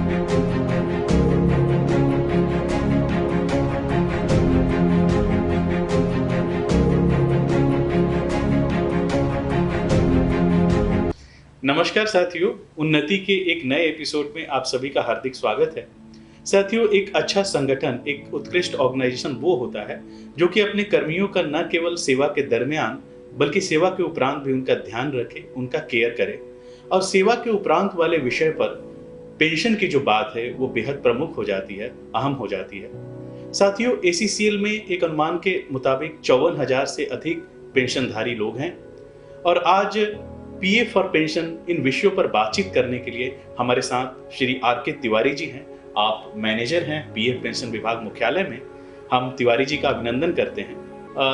नमस्कार साथियों, उन्नति के एक नए एपिसोड में आप सभी का हार्दिक स्वागत है। साथियों, एक अच्छा संगठन, एक उत्कृष्ट ऑर्गेनाइजेशन वो होता है जो कि अपने कर्मियों का न केवल सेवा के दरमियान बल्कि सेवा के उपरांत भी उनका ध्यान रखे, उनका केयर करे। और सेवा के उपरांत वाले विषय पर पेंशन की जो बात है वो बेहद प्रमुख हो जाती है, अहम हो जाती है। साथियों, ACCL में एक अनुमान के मुताबिक 54,000 से अधिक पेंशनधारी लोग हैं और आज PF और पेंशन इन विषयों पर बातचीत करने के लिए हमारे साथ श्री RK तिवारी जी हैं। आप मैनेजर हैं PF पेंशन विभाग मुख्यालय में। हम तिवारी जी का अभिनंदन करते हैं।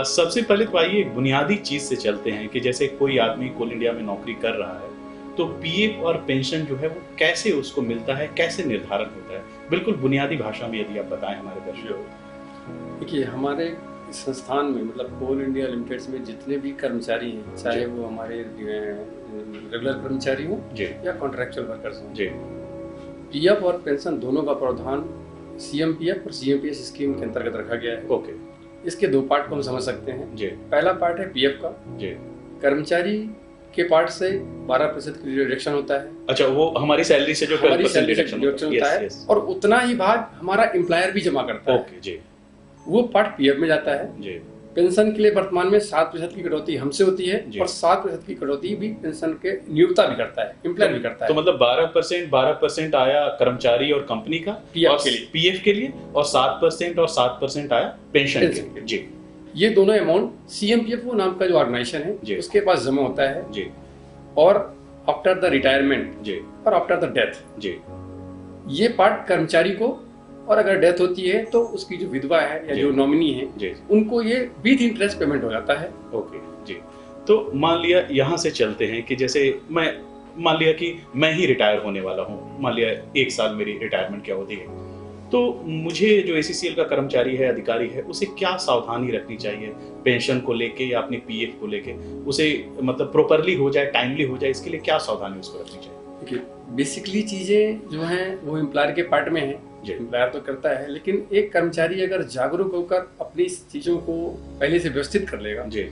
सबसे पहले तो आइए एक बुनियादी चीज से चलते हैं कि जैसे कोई आदमी कोल इंडिया में नौकरी कर रहा है तो PF और पेंशन जो है वो कैसे उसको मिलता है, कैसे निर्धारण होता है, बिल्कुल बुनियादी भाषा में यदि आप बताएं हमारे दर्शकों को। देखिए, हमारे संस्थान में मतलब कोल इंडिया लिमिटेड में जितने भी कर्मचारी हैं, चाहे वो हमारे रेगुलर कर्मचारी हों या कॉन्ट्रैक्चुअल वर्कर्स हों, PF और पेंशन दोनों का प्रावधान CMPF और CMPS स्कीम के अंतर्गत रखा गया है। ओके, इसके दो पार्ट को हम समझ सकते हैं। पहला पार्ट है PF का। कर्मचारी के पार्ट से 12% की रिडक्शन होता है। अच्छा, वो हमारी सैलरी से जो 12% रिडक्शन होता है और उतना ही भाग हमारा एम्प्लॉयर भी जमा करता है। ओके जी, वो पार्ट PF में जाता है जी। पेंशन के लिए वर्तमान में 7% की कटौती हमसे होती है और 7% की कटौती भी पेंशन के नियोक्ता भी करता है, एम्प्लॉयर भी करता है। तो मतलब 12% आया कर्मचारी और कंपनी का PF के लिए और 7% आया पेंशन के लिए जी। ये दोनों अमाउंट CMPF नाम का जो ऑर्गेनाइजेशन है उसके पास जमा होता है जी। और आफ्टर द रिटायरमेंट जी और आफ्टर द डेथ जी, ये पार्ट कर्मचारी को, और अगर डेथ होती है तो उसकी जो विधवा है या जो नॉमिनी है उनको ये विद इंटरेस्ट पेमेंट हो जाता है। ओके जी। तो मान लिया यहाँ से चलते हैं कि जैसे मान लिया कि मैं ही रिटायर होने वाला हूँ, मान लिया 1 साल मेरी रिटायरमेंट की अवधि है, तो मुझे जो ACCL का कर्मचारी है, अधिकारी है, उसे क्या सावधानी रखनी चाहिए पेंशन को लेके या अपने PF को लेके, उसे मतलब प्रॉपरली हो जाए, टाइमली हो जाए, इसके लिए क्या सावधानी उसको रखनी चाहिए? देखिए, बेसिकली चीजें जो हैं वो एम्प्लॉयर के पार्ट में है, एम्प्लॉयर तो करता है, लेकिन एक कर्मचारी अगर जागरूक होकर अपनी चीजों को पहले से व्यवस्थित कर लेगा जी,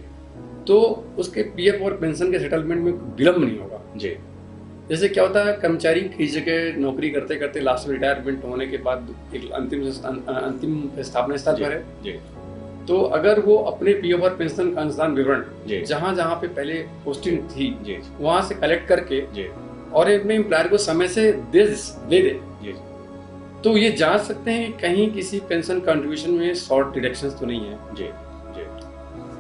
तो उसके PF और पेंशन के सेटलमेंट में विलम्ब नहीं होगा जी। जैसे क्या होता है, कर्मचारी किसी जगह नौकरी करते करते लास्ट में रिटायरमेंट होने के बाद एक अंतिम स्थापना स्थल पर है जी, तो अगर वो अपने PF और पेंशन का अनुदान विवरण जहाँ जहाँ पे पहले पोस्टिंग थी वहाँ से कलेक्ट करके और अपने एम्प्लॉयर को समय से दे दे तो ये जांच सकते हैं कि कहीं किसी पेंशन कंट्रीब्यूशन में शॉर्ट डिडक्शंस तो नहीं है जी।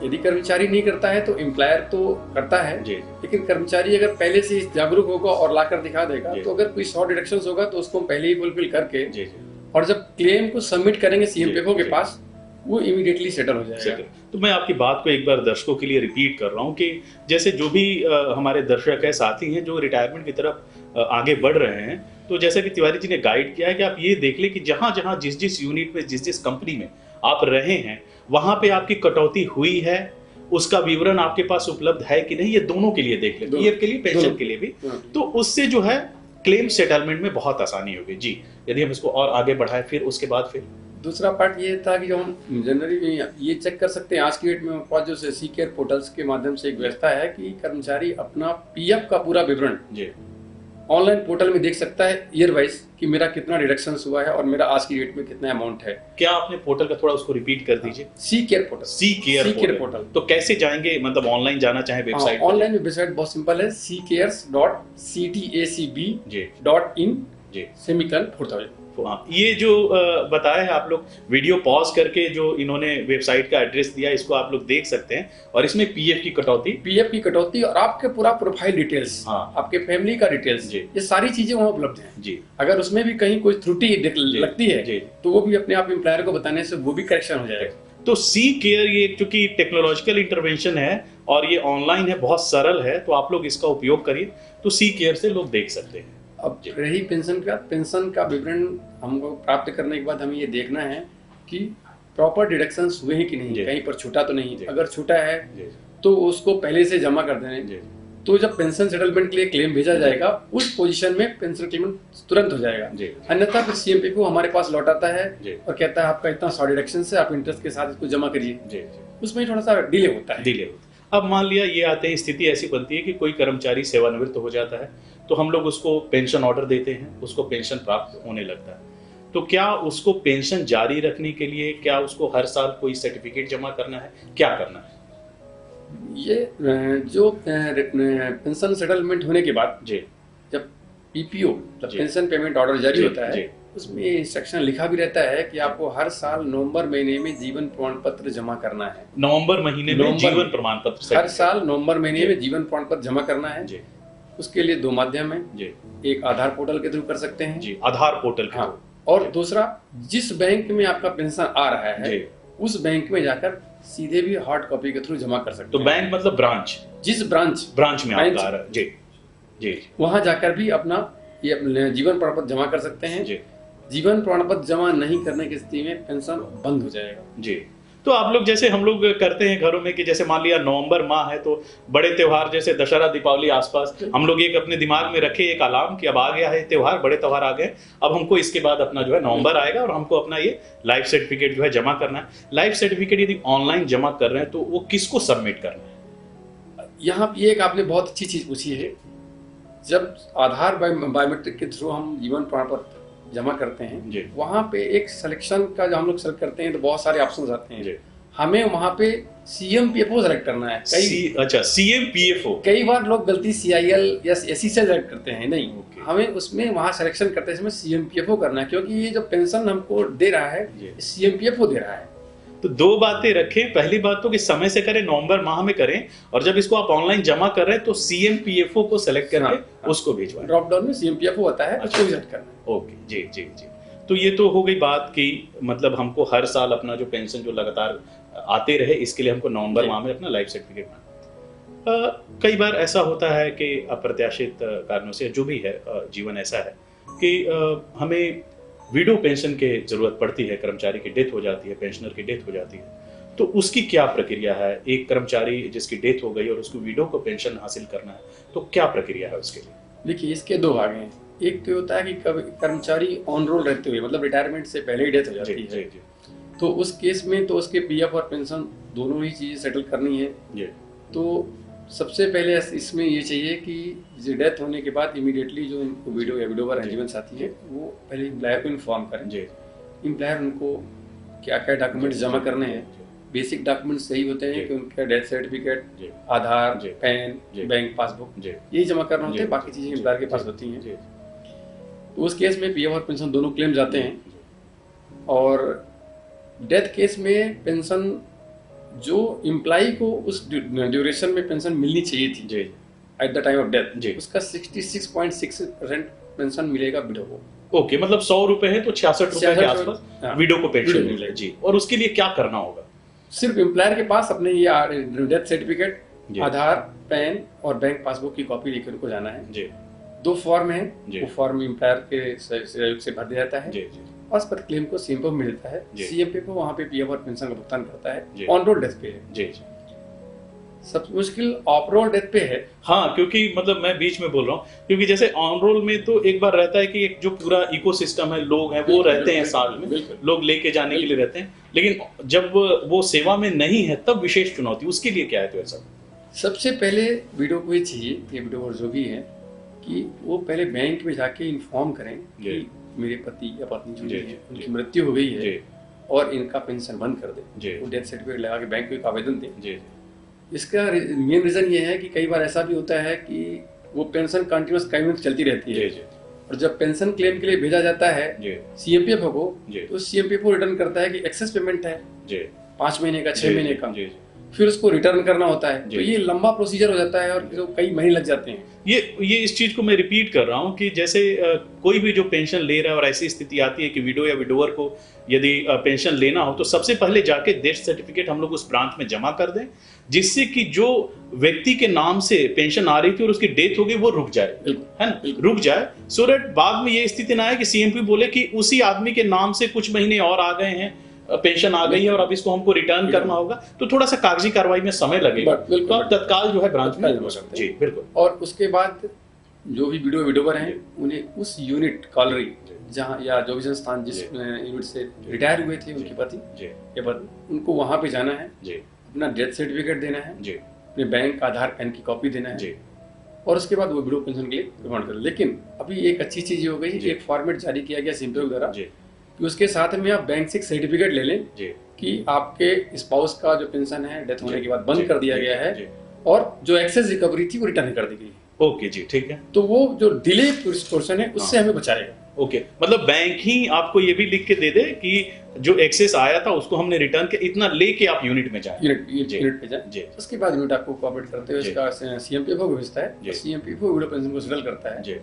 यदि कर्मचारी नहीं करता है तो एम्प्लॉयर तो करता है जी, लेकिन कर्मचारी अगर पहले से जागरूक होगा और लाकर दिखा देगा तो अगर कोई शॉर्ट डिडक्शंस होगा तो उसको पहले ही फुलफिल करके जी, और जब क्लेम को सबमिट करेंगे CMPF के पास, वो इमीडिएटली सेटल हो जाएगा। तो मैं आपकी बात को एक बार दर्शकों के लिए रिपीट कर रहा हूँ कि जैसे जो भी हमारे दर्शक है, साथी हैं जो रिटायरमेंट की तरफ आगे बढ़ रहे हैं, तो जैसा कि तिवारी जी ने गाइड किया है कि आप ये देख लें कि जहाँ जहाँ जिस यूनिट में जिस कंपनी में आप रहे हैं वहाँ पे आपकी कटौती हुई है, उसका विवरण आपके पास उपलब्ध है कि नहीं, ये दोनों के लिए देख लें, PF के लिए, पेंशन के लिए भी। तो उससे जो है क्लेम सेटलमेंट में बहुत आसानी होगी जी। यदि हम इसको और आगे बढ़ाएं फिर उसके बाद फिर दूसरा पार्ट ये था कि जो हम जनरली ये चेक कर सकते हैं, आज की डेट में पास जो CCare पोर्टल्स के माध्यम से एक व्यवस्था है कि कर्मचारी अपना PF का पूरा विवरण ऑनलाइन पोर्टल में देख सकता है ईयर वाइज कि मेरा कितना डिडक्शन हुआ है और मेरा आज की डेट में कितना अमाउंट है। क्या आपने पोर्टल का थोड़ा उसको रिपीट कर दीजिए? CCare portal. तो कैसे जाएंगे, मतलब ऑनलाइन जाना चाहे वेबसाइट? ऑनलाइन वेबसाइट बहुत सिंपल है, ccars.ctacb.in/4000। ये जो बताया है आप लोग, वीडियो पॉज करके जो इन्होंने वेबसाइट का एड्रेस दिया, इसको आप लोग देख सकते हैं। और इसमें PF की कटौती और आपके पूरा प्रोफाइल डिटेल्स, आपके फैमिली का डिटेल्स, ये सारी चीजें वहाँ उपलब्ध हैं जी। अगर उसमें भी कहीं कोई त्रुटि लगती है तो वो भी अपने आप एम्प्लॉयर को बताने से वो भी करेक्शन हो जाएगा। तो CCare ये चूंकि टेक्नोलॉजिकल इंटरवेंशन है और ये ऑनलाइन है, बहुत सरल है, तो आप लोग इसका उपयोग करिए, तो CCare से लोग देख सकते हैं। अब रही पेंशन का विवरण हमको प्राप्त करने के बाद हमें ये देखना है कि प्रॉपर डिडक्शंस हुए हैं कि नहीं, कहीं पर छूटा तो नहीं। अगर छूटा है तो उसको पहले से जमा कर देने तो जब पेंशन सेटलमेंट के लिए क्लेम भेजा जाएगा उस पोजीशन में पेंशन क्लेम तुरंत हो जाएगा। अन्यथा फिर सीएमपीएफओ हमारे पास लौटाता है और कहता है आपका इतना 100 डिडक्शन है, आप इंटरेस्ट के साथ इसको जमा करिए। उसमें थोड़ा सा डिले होता है। अब मान लिया ये आते हैं, स्थिति ऐसी बनती है कि कोई कर्मचारी सेवानिवृत्त हो जाता है, तो हम लोग उसको पेंशन ऑर्डर देते हैं, उसको पेंशन प्राप्त होने लगता है। तो क्या उसको पेंशन जारी रखने के लिए क्या उसको हर साल कोई सर्टिफिकेट जमा करना है, क्या करना है? ये जो पेंशन सेटलमेंट होने के बाद जब पीपीओ पेंशन पेमेंट ऑर्डर जारी होता है उसमें इंस्ट्रक्शन लिखा भी रहता है कि आपको हर साल नवंबर महीने में जीवन प्रमाण पत्र जमा करना है। नवंबर महीने में जीवन प्रमाण पत्र हर साल नवंबर महीने में जीवन प्रमाण पत्र जमा करना है। उसके लिए 2 माध्यम है, एक आधार पोर्टल के थ्रू कर सकते हैं आधार पोर्टल के थ्रू, और दूसरा जिस बैंक में आपका पेंशन आ रहा है उस बैंक में जाकर सीधे भी हार्ड कॉपी के थ्रू जमा कर सकते हैं। तो बैंक मतलब ब्रांच, जिस ब्रांच में आपका आ रहा है जी वहां जाकर भी अपना ये जीवन प्रमाण पत्र जमा कर सकते हैं। जीवन प्रमाण पत्र जमा नहीं करने की स्थिति में पेंशन बंद हो जाएगा। तो आप लोग जैसे हम लोग करते हैं घरों में कि जैसे मान लिया नवंबर माह है तो बड़े त्योहार जैसे दशहरा दीपावली आसपास हम लोग एक अपने दिमाग में रखे एक अलार्म कि अब आ गया है त्योहार, बड़े त्योहार आ गए, अब हमको इसके बाद अपना जो है नवंबर आएगा और हमको अपना ये लाइफ सर्टिफिकेट जो है जमा करना है। लाइफ सर्टिफिकेट यदि ऑनलाइन जमा कर रहे हैं तो वो किसको सबमिट करना है? यहाँ एक आपने बहुत अच्छी चीज पूछी है। जब आधार बायोमेट्रिक के थ्रू हम जीवन प्रमाण पत्र जमा करते हैं वहाँ पे एक सिलेक्शन का जो हम लोग सेलेक्ट करते हैं तो बहुत सारे ऑप्शंस आते हैं। हमें वहाँ पे सीएमपीएफओ सेलेक्ट करना है। अच्छा सीएमपीएफओ, कई बार लोग गलती सीआईएल या एससी से सेलेक्ट करते हैं, नहीं हमें उसमें वहाँ सिलेक्शन करते समय सीएमपीएफओ करना है, क्योंकि ये जो पेंशन हमको दे रहा है सीएमपीएफओ दे रहा है। तो 2 बातें रखें, पहली बात तो कि समय से करें, नवंबर माह में करें, और जब इसको आप ऑनलाइन जमा कर रहे हैं तो सीएमपीएफओ को सेलेक्ट करके उसको भिजवाएं। ड्रॉप डाउन में सीएमपीएफओ आता है, उसको सेलेक्ट करना है। ओके जी। तो ये तो हो गई बात कि मतलब हमको हर साल अपना जो पेंशन जो लगातार आते रहे इसके लिए हमको नवंबर माह में अपना लाइफ सर्टिफिकेट बनाना। कई बार ऐसा होता है कि अप्रत्याशित कारणों से जो भी है जीवन ऐसा है कि हमें विडो पेंशन के जरूरत पड़ती है, कर्मचारी की डेथ हो जाती है, पेंशनर की डेथ हो जाती है, तो उसकी क्या प्रक्रिया है? एक कर्मचारी जिसकी डेथ हो गई और उसको विडो को पेंशन हासिल करना है तो क्या प्रक्रिया है उसके लिए? देखिए इसके 2 भाग हैं। एक तो होता है कि कर्मचारी ऑन रोल रहते हुए मतलब रिटायरमेंट से पहले ही डेथ हो जाती है, तो उस केस में तो उसके पीएफ और पेंशन दोनों ही चीजें सेटल करनी है। तो सबसे पहले इसमें ये चाहिए कि डेथ होने के बाद इमीडिएटली जो इनको विडो या विडोवर है जीवन साथी है वो पहले एम्प्लॉयर को इन्फॉर्म करें। एम्प्लॉयर उनको क्या क्या डॉक्यूमेंट्स जमा करने हैं। बेसिक डॉक्यूमेंट्स यही होते हैं कि उनका डेथ सर्टिफिकेट, आधार, पैन, बैंक पासबुक यही जमा करना होते हैं, बाकी चीजें एम्प्लॉयर के पास होती हैं। तो उस केस में पीएफ और पेंशन दोनों क्लेम जाते हैं। और डेथ केस में पेंशन जो एम्प्लॉय को उस ड्यूरेशन में पेंशन मिलनी चाहिए थी at the time of death, उसका 66.6% पेंशन मिलेगा विडो को। ओके, मतलब 100 रुपए है तो 66 रुपए के आसपास विडो को पेंशन मिलेगा जी। और उसके लिए क्या करना होगा? सिर्फ एम्प्लॉयर के पास अपने ये डेथ सर्टिफिकेट, आधार, पैन और बैंक पासबुक की कॉपी लेकर उनको जाना है। 2 फॉर्म है, वो फॉर्म एम्प्लॉयर के सहयोग से भर दिया जाता है और उस पर क्लेम को सीएमपीएफओ मिलता है। सीएमपीएफओ वहाँ पे पीएफ और पेंशन का भुगतान करता है। ऑन रोल डेथ पे है सब मुश्किल ऑफ रोल डेथ पे है। हाँ, क्योंकि मतलब मैं बीच में बोल रहा हूँ क्योंकि जैसे ऑन रोल में तो एक बार रहता है कि एक जो पूरा इकोसिस्टम है, लोग हैं वो रहते हैं साथ में, लोग लेके जाने के लिए रहते हैं, लेकिन जब वो सेवा में नहीं है तब विशेष चुनौती उसके लिए क्या है? तो ऐसा सबसे पहले विडो को ये चाहिए कि विडो जो भी है कि वो पहले बैंक में जाके इन्फॉर्म करें कि मेरे पति या पत्नी जो है उनकी मृत्यु हो गई है और इनका पेंशन बंद कर दे। वो डेथ सर्टिफिकेट लगा के बैंक को एक आवेदन दे। इसका मेन रीजन ये है कि कई बार ऐसा भी होता है कि वो पेंशन कंटिन्यूअस कई महीने चलती रहती है और जब पेंशन क्लेम के लिए भेजा जाता है सीएमपीएफओ को तो सीएमपीएफओ रिटर्न करता है कि एक्सेस पेमेंट है 5 महीने का, 6 महीने का, फिर उसको रिटर्न करना होता है। तो ये लंबा प्रोसीजर हो जाता है और कई महीने लग जाते हैं। ये इस चीज को मैं रिपीट कर रहा हूँ कि जैसे कोई भी जो पेंशन ले रहा है और ऐसी स्थिति आती है कि विडो या विडोवर को यदि पेंशन लेना हो तो सबसे पहले जाके डेथ सर्टिफिकेट हम लोग उस ब्रांच में जमा कर दें, जिससे कि जो व्यक्ति के नाम से पेंशन आ रही थी और उसकी डेथ हो गई वो रुक जाए, है ना, रुक जाए, सो दैट बाद में ये स्थिति ना आए कि सीएमपी बोले कि उसी आदमी के नाम से कुछ महीने और आ गए हैं पेंशन आ गई है और अब इसको हमको रिटर्न करना होगा, तो थोड़ा सा कागजी कार्रवाई में समय लगेगा, तो आप तत्काल जो है ब्रांच में हो सकते हैं। जी बिल्कुल। और उसके बाद जो भी वीडियोवर हैं उन्हें उस यूनिट कॉलरी जहाँ या जो भी संस्थान जिस यूनिट से रिटायर हुए थे उनके पति या पत्नी, उनको वहाँ पे जाना है, अपना डेथ सर्टिफिकेट देना है, अपने बैंक आधार पैन की कॉपी देना है, और उसके बाद वो विडो पेंशन के लिए रिमांड कर। लेकिन अभी एक अच्छी चीज ये हो गई, एक फॉर्मेट जारी किया गया सीएमपीएफ द्वारा कि उसके साथ में आप बैंक से एक सर्टिफिकेट ले लें कि आपके स्पाउस का जो पेंशन है डेथ होने के बाद बंद कर दिया गया है और जो एक्सेस रिकवरी थी वो रिटर्न कर दी गई। ओके जी, ठीक है। तो वो जो डिले पोर्शन है उससे हमें बचाएगा। ओके, मतलब बैंक ही आपको ये भी लिख के दे दे कि जो एक्सेस आया था उसको हमने रिटर्न के इतना लेके आप यूनिट में जाएं। यूनिट पे जाएं। उसके बाद यूनिट आपको कोऑपरेट करते हुए इसका सीएमपीएफ को भेजता है, सीएमपीएफ विडो पेंशन को सेटल करता है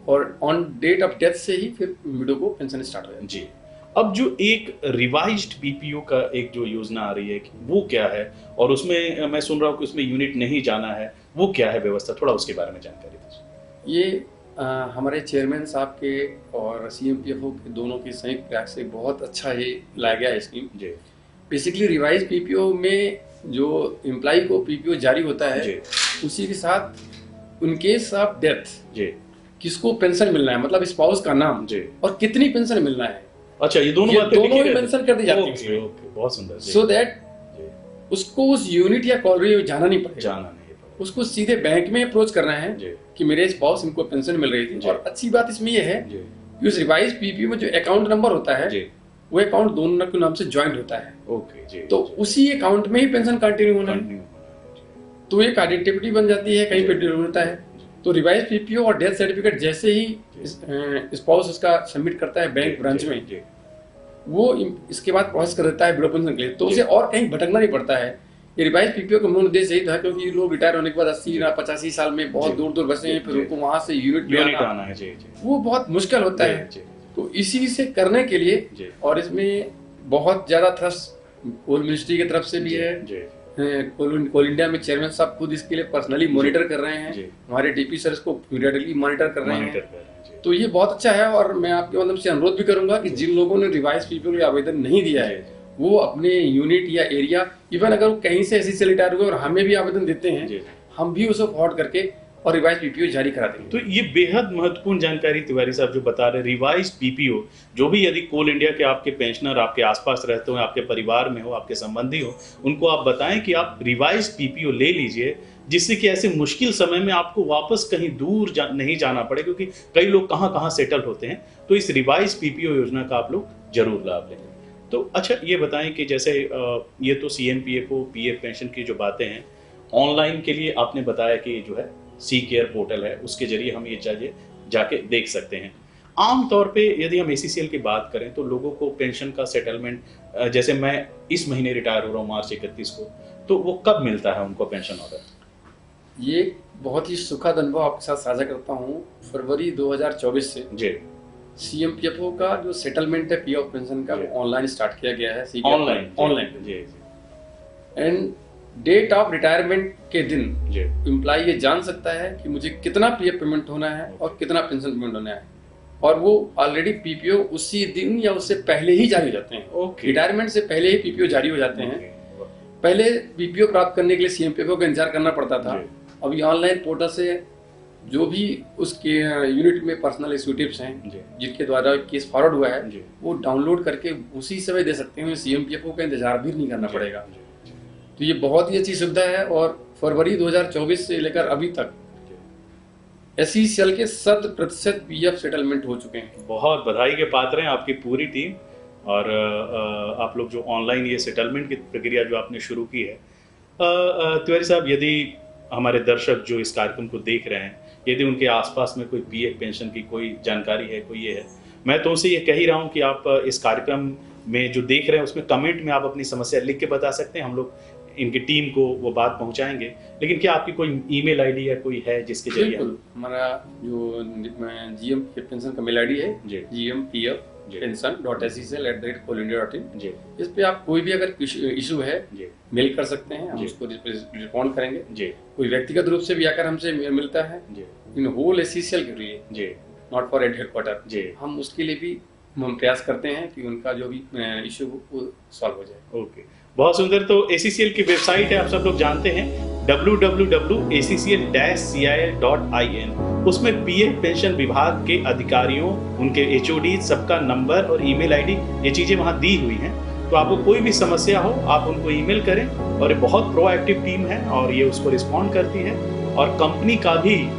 और ऑन डेट ऑफ डेथ से ही फिर विडो को पेंशन स्टार्ट हो जाता है। जी। अब जो एक रिवाइज्ड पीपीओ का एक जो योजना आ रही है वो क्या है, और उसमें मैं सुन रहा हूँ कि उसमें यूनिट नहीं जाना है, वो क्या है व्यवस्था, थोड़ा उसके बारे में जानकारी दीजिए। ये हमारे चेयरमैन साहब के और सीएमपीएफओ के दोनों की संयुक्त प्रयास से बहुत अच्छा ये लाया गया है स्कीम। बेसिकली रिवाइज पीपीओ में जो एम्प्लॉय को पीपीओ जारी होता है उसी के साथ इन केस ऑफ डेथ किसको पेंशन मिलना है, मतलब स्पाउस का नाम और कितनी पेंशन मिलना है। अच्छा, ये दोनों ही मेंशन कर दी जाती है। बहुत सुंदर। सो दैट उसको उस यूनिट या कॉलोनी में जाना नहीं पड़ेगा, उसको सीधे बैंक में अप्रोच करना है कि मेरे स्पाउस इनको पेंशन मिल रही थी। और अच्छी बात इसमें यह है कि उस रिवाइज पीपीओ में जो अकाउंट नंबर होता है वो अकाउंट दोनों के नाम से ज्वाइंट होता है। तो उसी अकाउंट में ही पेंशन कंटिन्यू होना है, तो एक आइडेंटिटी बन जाती है, कहीं पे डिलीवर होता है। तो रिवाइज पीपीओ और डेथ सर्टिफिकेट जैसे ही स्पाउस उसका सबमिट करता है बैंक ब्रांच में, वो इसके बाद प्रोसेस कर देता है विडो पेंशन के लिए, तो उसे और कहीं भटकना नहीं पड़ता है। ये रिवाइज पीपीओ का मूल उद्देश्य यही था, क्योंकि लोग रिटायर होने के बाद 80 या 85 साल में बहुत दूर दूर बसे हैं, फिर उनको वहां से यूनिट आना है, वो बहुत मुश्किल होता है। तो इसी से करने के लिए, और इसमें बहुत ज्यादा थ्रस्ट कोल मिनिस्ट्री की तरफ से भी है, कोल इंडिया में चेयरमैन साहब खुद इसके लिए पर्सनली मॉनिटर कर रहे हैं, हमारे डीपी सर इसको पीरियडली मॉनिटर कर रहे हैं। तो ये बहुत अच्छा है, और मैं आपके माध्यम से अनुरोध भी करूंगा कि जिन लोगों ने रिवाइज पीपीओ के लिए आवेदन नहीं दिया है वो अपने यूनिट या एरिया, इवन अगर वो कहीं से ऐसी से रिटायर हुए और हमें भी आवेदन देते हैं, हम भी उसे फॉरवर्ड करके और रिवाइज पीपीओ जारी करा देंगे। तो ये बेहद महत्वपूर्ण जानकारी तिवारी साहब जो बता रहे, रिवाइज पीपीओ जो भी यदि कोल इंडिया के आपके पेंशनर आपके आसपास रहते हो, आपके परिवार में हो, आपके संबंधी हो, उनको आप बताएं कि आप रिवाइज पीपीओ ले लीजिए, जिससे कि ऐसे मुश्किल समय में आपको वापस कहीं दूर नहीं जाना पड़े, क्योंकि कई लोग कहाँ सेटल होते हैं। तो इस रिवाइज पीपीओ योजना का आप लोग जरूर लाभ लेंगे। तो अच्छा, ये बताएं कि जैसे ये तो सीएमपीएफओ पीएफ पेंशन की जो बातें हैं, ऑनलाइन के लिए आपने बताया कि जो है सी केयर पोर्टल है, उसके जरिए हम ये जाके देख सकते हैं। आमतौर पे यदि हम एसीसीएल की बात करें तो लोगों को पेंशन का सेटलमेंट, जैसे मैं इस महीने रिटायर हो रहा हूँ मार्च 31 को, तो वो कब मिलता है उनको पेंशन ऑर्डर? ये बहुत ही सुखद अनुभव आपके साथ साझा करता हूँ। फरवरी 2024 से सीएमपीएफओ का जो सेटलमेंट है पीएफ पेंशन का ऑनलाइन स्टार्ट किया गया है। Online and date of retirement के दिन एम्प्लॉय ये जान सकता है कि मुझे कितना पीएफ पेमेंट होना है और कितना पेंशन पेमेंट होना है, और वो ऑलरेडी पीपीओ उसी दिन या उससे पहले ही जारी हो जाते हैं। रिटायरमेंट से पहले ही पीपीओ जारी हो जाते हैं। पहले पीपीओ प्राप्त करने के लिए सीएमपीएफओ का इंतजार करना पड़ता था। अभी ऑनलाइन पोर्टल से जो भी उसके यूनिट में पर्सनल एग्जीक्यूटिव्स हैं जिनके द्वारा केस फॉरवर्ड हुआ है, वो डाउनलोड करके उसी समय दे सकते हैं। सीएमपीएफओ का इंतजार भी नहीं करना पड़ेगा। तो ये बहुत ही अच्छी सुविधा है, और फरवरी 2024 से लेकर अभी तक एसईसीएल के 100% पीएफ सेटलमेंट हो चुके हैं। बहुत बधाई के पात्र हैं आपकी पूरी टीम, और आप लोग जो ऑनलाइन ये सेटलमेंट की प्रक्रिया जो आपने शुरू की है। तिवारी साहब, यदि हमारे दर्शक जो इस कार्यक्रम को देख रहे हैं, यदि उनके आसपास में कोई पीएफ पेंशन की कोई जानकारी है, कोई ये है, मैं तो उनसे ये कह ही रहा हूँ कि आप इस कार्यक्रम में जो देख रहे हैं उसमें कमेंट में आप अपनी समस्या लिख के बता सकते हैं, हम लोग इनकी टीम को वो बात पहुंचाएंगे। लेकिन क्या आपकी कोई ईमेल आईडी या कोई है जिसके जरिए? हमारा जो जीएम पेंशन का मेल आईडी है gmpf.pension.secl@coalindia.in। इस पे आप कोई भी अगर इशू है मेल कर सकते हैं, हम उसको रिस्पॉन्ड करेंगे। कोई व्यक्तिगत रूप से भी आकर हमसे मिलता है इन होल एसईसीएल के लिए, नॉट फॉर हेडक्वार्टर, हम उसके लिए भी हम प्रयास करते हैं कि उनका जो भी इश्यू वो सॉल्व हो जाए। ओके, बहुत सुंदर। तो ACCL की वेबसाइट है, आप सब लोग जानते हैं, www.accl-cil.in। उसमें PF पेंशन विभाग के अधिकारियों, उनके HOD सबका नंबर और ईमेल ID, ये चीज़ें वहाँ दी हुई हैं। तो आपको कोई भी समस्या हो आप उनको ईमेल करें, और ये बहुत प्रोएक्टिव टीम है और ये उसको रिस्पॉन्ड करती है। और कंपनी का भी,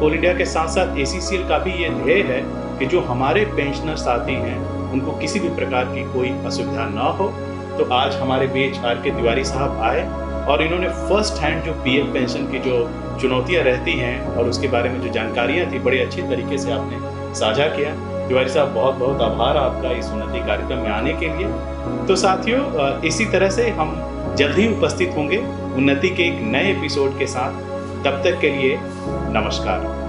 कोल इंडिया के साथ साथ ACCL का भी ये ध्येय है कि जो हमारे पेंशनर साथी हैं उनको किसी भी प्रकार की कोई असुविधा ना हो। तो आज हमारे बीच RK तिवारी साहब आए और इन्होंने फर्स्ट हैंड जो PF पेंशन की जो चुनौतियां रहती हैं और उसके बारे में जो जानकारियां थी, बड़े अच्छे तरीके से आपने साझा किया। तिवारी साहब, बहुत बहुत आभार आपका इस उन्नति कार्यक्रम में आने के लिए। तो साथियों, इसी तरह से हम जल्द ही उपस्थित होंगे उन्नति के एक नए एपिसोड के साथ। तब तक के लिए नमस्कार।